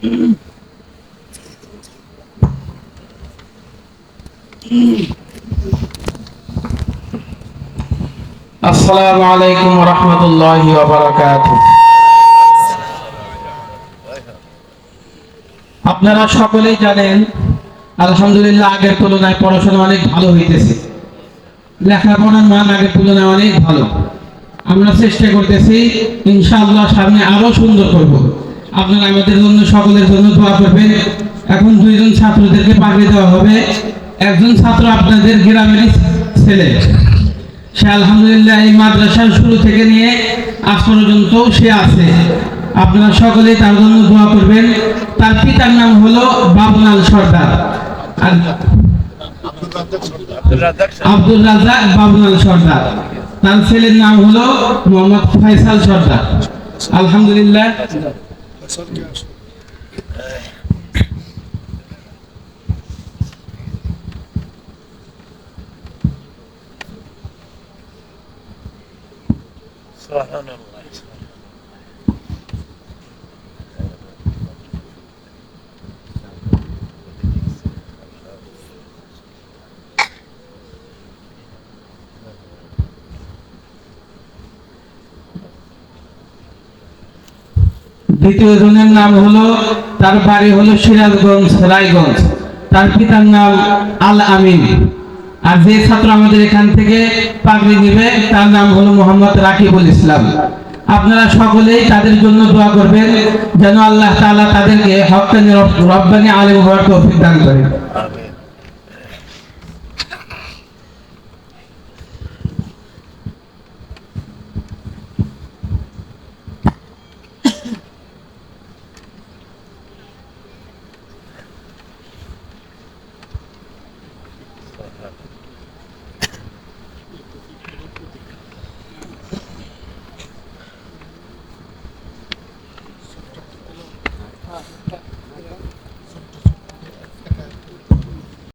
আসসালামু আলাইকুম ওয়া রাহমাতুল্লাহি ওয়া বারাকাতুহু। আপনারা সকলেই জানেন, আলহামদুলিল্লাহ আগের তুলনায় পড়াশোনা অনেক ভালো হইতেছে। লেখাপড়ার মান আগের তুলনায় অনেক ভালো। আমরা চেষ্টা করতেছি ইনশাআল্লাহ সামনে আরো সুন্দর করব। আপনারা আমাদের জন্য, সকলের জন্য দোয়া করবেন। এখন দুইজন ছাত্রদেরকে পাগড়ি দেওয়া হবে। একজন ছাত্র আপনাদের গ্রামেরই ছেলে, সে আলহামদুলিল্লাহ এই মাদ্রাসার শুরু থেকে নিয়ে আজ পর্যন্ত সে আছে। আপনারা সকলেই তার জন্য দোয়া করবেন। তার পিতার নাম হলো বাবুলাল সর্দার, আর আব্দুল রাজ্জাক বাবুলাল সর্দার। তার ছেলের নাম হলো মোহাম্মদ ফয়সাল সর্দার। আলহামদুলিল্লাহ। দ্বিতীয় জনের নাম হলো, তার বাড়ি হলো সিরাজগঞ্জ, রায়গঞ্জ। তার পিতার নাম আল আমিন। আর যে ছাত্র আমাদের এখান থেকে পাগড়ি দিবে তার নাম হলো মোহাম্মদ রাকিবুল ইসলাম। আপনারা সকলেই তাদের জন্য দোয়া করবেন যেন আল্লাহ তাআলা তাদেরকে হক্কানি রব্বানি আলেম হওয়ার তৌফিক দান করেন।